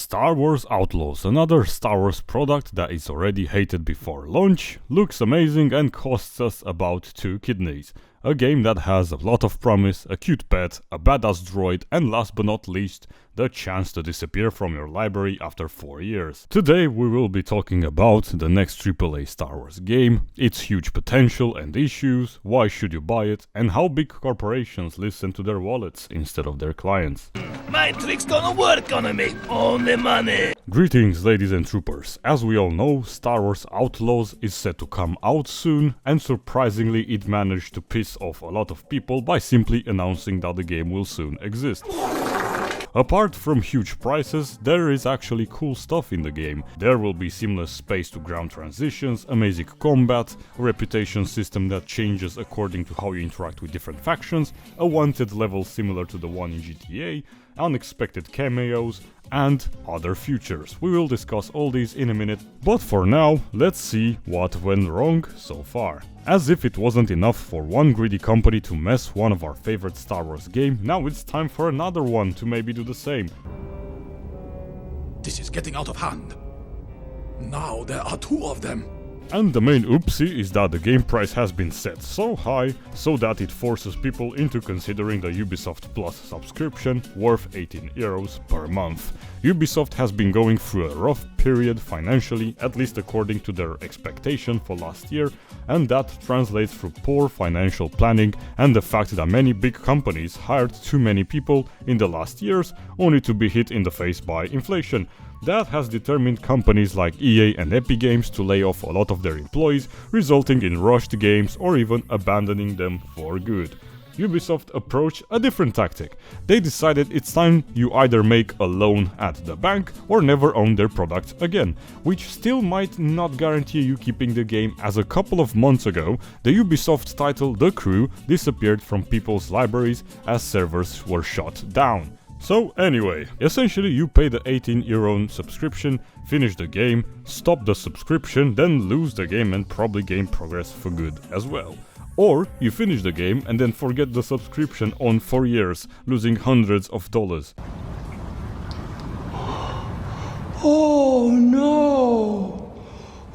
Star Wars Outlaws, another Star Wars product that is already hated before launch, looks amazing and costs us about 2 kidneys. A game that has a lot of promise, a cute pet, a badass droid, and last but not least, the chance to disappear from your library after 4 years. Today we will be talking about the next AAA Star Wars game, its huge potential and issues, why should you buy it, and how big corporations listen to their wallets instead of their clients. My trick's gonna work on me, only money! Greetings ladies and troopers, as we all know, Star Wars Outlaws is set to come out soon, and surprisingly it managed to piss off a lot of people by simply announcing that the game will soon exist. Apart from huge prices, there is actually cool stuff in the game. There will be seamless space-to-ground transitions, amazing combat, a reputation system that changes according to how you interact with different factions, a wanted level similar to the one in GTA, unexpected cameos, and other features. We will discuss all these in a minute, but for now, let's see what went wrong so far. As if it wasn't enough for one greedy company to mess one of our favorite Star Wars game, now it's time for another one to maybe do the same. This is getting out of hand. Now there are 2 of them. And the main oopsie is that the game price has been set so high so that it forces people into considering the Ubisoft Plus subscription worth 18 euros per month. Ubisoft has been going through a rough period financially, at least according to their expectation for last year, and that translates through poor financial planning and the fact that many big companies hired too many people in the last years only to be hit in the face by inflation. That has determined companies like EA and Epic Games to lay off a lot of their employees, resulting in rushed games or even abandoning them for good. Ubisoft approached a different tactic. They decided it's time you either make a loan at the bank or never own their product again, which still might not guarantee you keeping the game, as a couple of months ago, the Ubisoft title The Crew disappeared from people's libraries as servers were shut down. So anyway, essentially you pay the 18 euro subscription, finish the game, stop the subscription, then lose the game and probably gain progress for good as well. Or you finish the game and then forget the subscription on for years, losing hundreds of dollars. Oh no!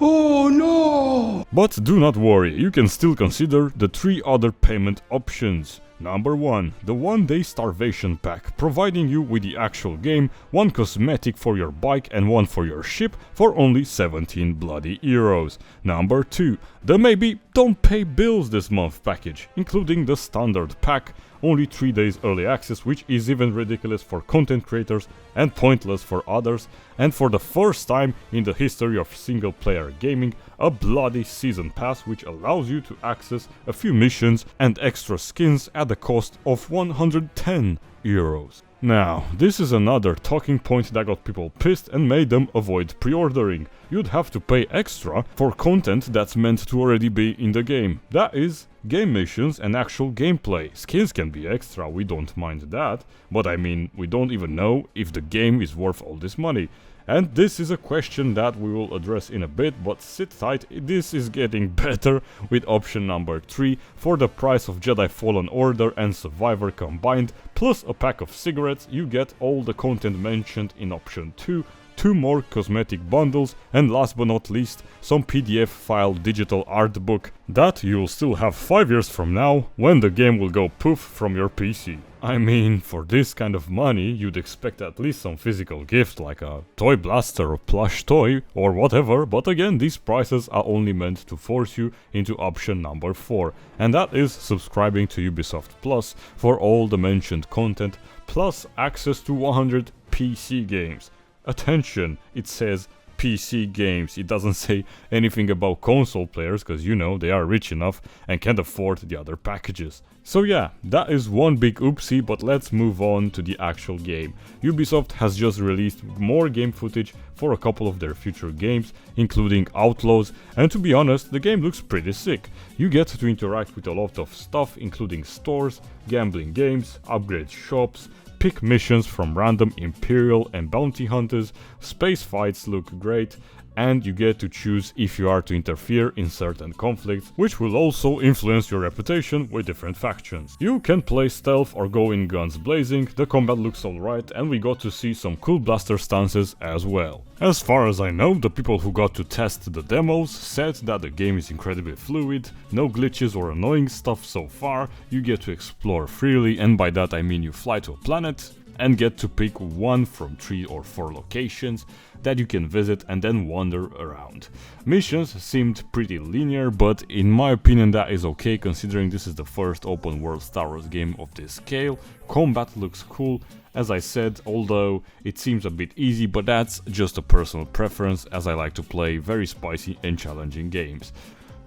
Oh no! But do not worry, you can still consider the 3 other payment options. Number 1, the 1-day starvation pack, providing you with the actual game, 1 cosmetic for your bike and 1 for your ship for only 17 bloody euros. Number 2, the maybe don't pay bills this month package, including the standard pack, only 3 days early access, which is even ridiculous for content creators and pointless for others, and for the first time in the history of single player gaming, a bloody season pass which allows you to access a few missions and extra skins at the cost of 110 euros. Now, this is another talking point that got people pissed and made them avoid pre-ordering. You'd have to pay extra for content that's meant to already be in the game. That is, game missions and actual gameplay. Skins can be extra, we don't mind that, but I mean, we don't even know if the game is worth all this money. And this is a question that we will address in a bit, but sit tight, this is getting better with option number 3 for the price of Jedi Fallen Order and Survivor combined, plus a pack of cigarettes. You get all the content mentioned in option 2, 2 more cosmetic bundles, and last but not least, some PDF file digital art book that you'll still have 5 years from now when the game will go poof from your PC. I mean, for this kind of money, you'd expect at least some physical gift like a toy blaster or plush toy or whatever, but again, these prices are only meant to force you into option number 4, and that is subscribing to Ubisoft Plus for all the mentioned content, plus access to 100 PC games. Attention, it says PC games, it doesn't say anything about console players, because you know they are rich enough and can't afford the other packages. So yeah, that is one big oopsie, but let's move on to the actual game. Ubisoft has just released more game footage for a couple of their future games, including Outlaws, and to be honest, the game looks pretty sick. You get to interact with a lot of stuff, including stores, gambling games, upgrade shops, pick missions from random Imperial and bounty hunters, space fights look great, and you get to choose if you are to interfere in certain conflicts, which will also influence your reputation with different factions. You can play stealth or go in guns blazing, the combat looks alright, and we got to see some cool blaster stances as well. As far as I know, the people who got to test the demos said that the game is incredibly fluid, no glitches or annoying stuff so far, you get to explore freely, and by that I mean you fly to a planet and get to pick one from 3 or 4 locations that you can visit and then wander around. Missions seemed pretty linear, but in my opinion that is okay considering this is the first open world Star Wars game of this scale. Combat looks cool, as I said, although it seems a bit easy, but that's just a personal preference as I like to play very spicy and challenging games.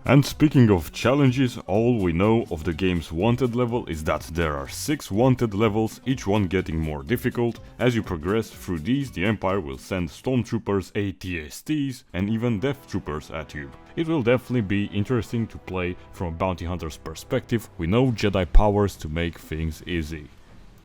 And speaking of challenges, all we know of the game's wanted level is that there are 6 wanted levels, each one getting more difficult. As you progress through these, the Empire will send stormtroopers, ATSTs, and even death troopers at you. It will definitely be interesting to play from a bounty hunter's perspective with no Jedi powers to make things easy.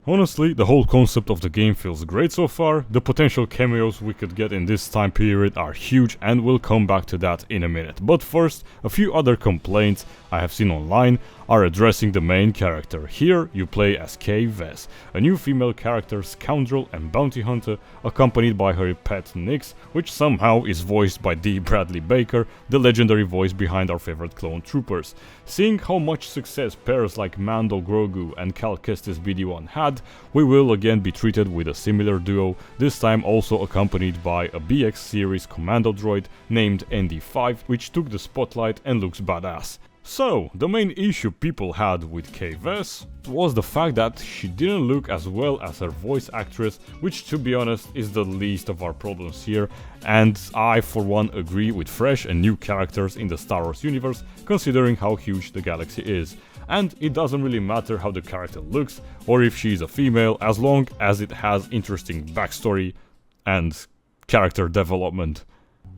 Honestly, the whole concept of the game feels great so far. The potential cameos we could get in this time period are huge, and we'll come back to that in a minute. But first, a few other complaints I have seen online are addressing the main character. Here you play as Kay Vess, a new female character, scoundrel and bounty hunter, accompanied by her pet Nix, which somehow is voiced by D. Bradley Baker, the legendary voice behind our favorite clone troopers. Seeing how much success pairs like Mando Grogu and Cal Kestis BD-1 had, we will again be treated with a similar duo, this time also accompanied by a BX series commando droid named ND5, which took the spotlight and looks badass. So, the main issue people had with Kay Vess was the fact that she didn't look as well as her voice actress, which to be honest is the least of our problems here, and I for one agree with fresh and new characters in the Star Wars universe considering how huge the galaxy is. And it doesn't really matter how the character looks or if she is a female, as long as it has interesting backstory and character development.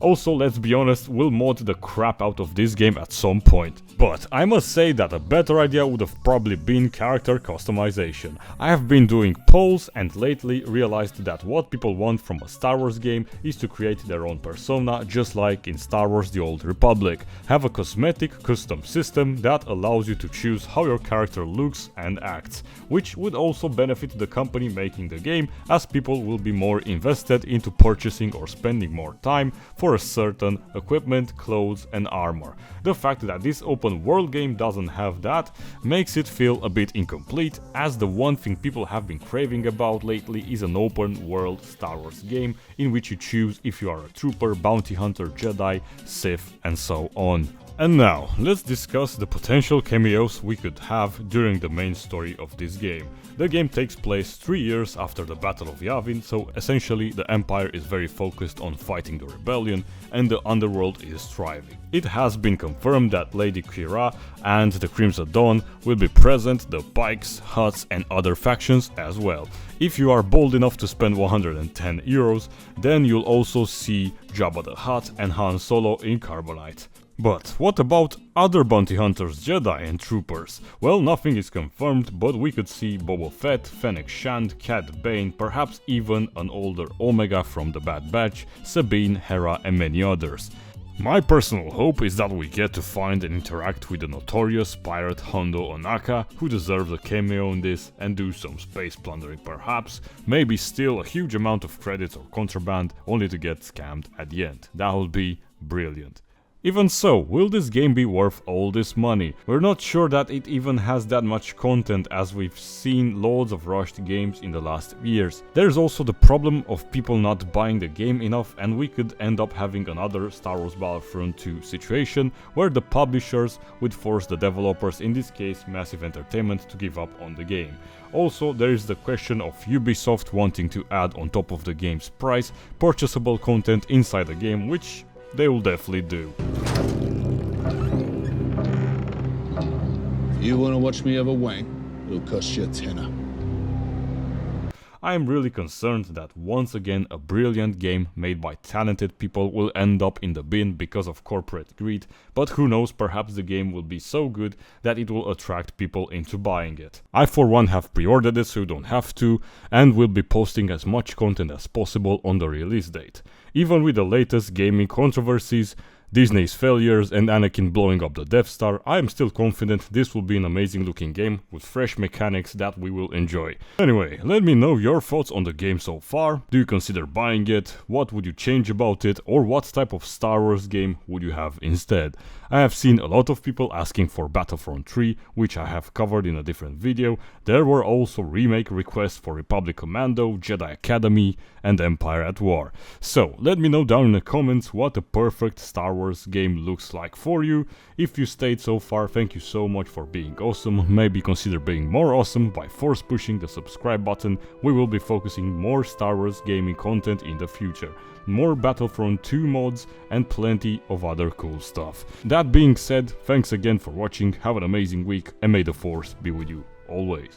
Also, let's be honest, we'll mod the crap out of this game at some point. But I must say that a better idea would have probably been character customization. I have been doing polls and lately realized that what people want from a Star Wars game is to create their own persona, just like in Star Wars The Old Republic. Have a cosmetic custom system that allows you to choose how your character looks and acts, which would also benefit the company making the game, as people will be more invested into purchasing or spending more time for a certain equipment, clothes and armor. The fact that this open world game doesn't have that makes it feel a bit incomplete, as the one thing people have been craving about lately is an open world Star Wars game in which you choose if you are a trooper, bounty hunter, Jedi, Sith and so on. And now, let's discuss the potential cameos we could have during the main story of this game. The game takes place 3 years after the Battle of Yavin, so essentially the Empire is very focused on fighting the rebellion and the underworld is thriving. It has been confirmed that Lady Kira and the Crimson Dawn will be present, the Pikes, Hutts and other factions as well. If you are bold enough to spend 110 euros, then you'll also see Jabba the Hutt and Han Solo in Carbonite. But what about other bounty hunters, Jedi and troopers? Well, nothing is confirmed, but we could see Boba Fett, Fennec Shand, Cad Bane, perhaps even an older Omega from the Bad Batch, Sabine, Hera and many others. My personal hope is that we get to find and interact with the notorious pirate Hondo Ohnaka, who deserves a cameo in this, and do some space plundering perhaps, maybe steal a huge amount of credits or contraband, only to get scammed at the end. That would be brilliant. Even so, will this game be worth all this money? We're not sure that it even has that much content, as we've seen loads of rushed games in the last years. There's also the problem of people not buying the game enough, and we could end up having another Star Wars Battlefront 2 situation where the publishers would force the developers, in this case Massive Entertainment, to give up on the game. Also, there is the question of Ubisoft wanting to add on top of the game's price purchasable content inside the game, which they will definitely do. You wanna watch me have a wank? It'll cost you a tenner. I am really concerned that once again a brilliant game made by talented people will end up in the bin because of corporate greed, but who knows, perhaps the game will be so good that it will attract people into buying it. I for one have pre-ordered it so you don't have to, and will be posting as much content as possible on the release date. Even with the latest gaming controversies, Disney's failures and Anakin blowing up the Death Star, I am still confident this will be an amazing looking game with fresh mechanics that we will enjoy. Anyway, let me know your thoughts on the game so far. Do you consider buying it? What would you change about it? Or what type of Star Wars game would you have instead? I have seen a lot of people asking for Battlefront 3, which I have covered in a different video. There were also remake requests for Republic Commando, Jedi Academy and Empire at War. So let me know down in the comments what a perfect Star Wars game looks like for you. If you stayed so far, thank you so much for being awesome. Maybe consider being more awesome by force pushing the subscribe button. We will be focusing more Star Wars gaming content in the future. More Battlefront 2 mods and plenty of other cool stuff. That being said, thanks again for watching, have an amazing week and may the force be with you always.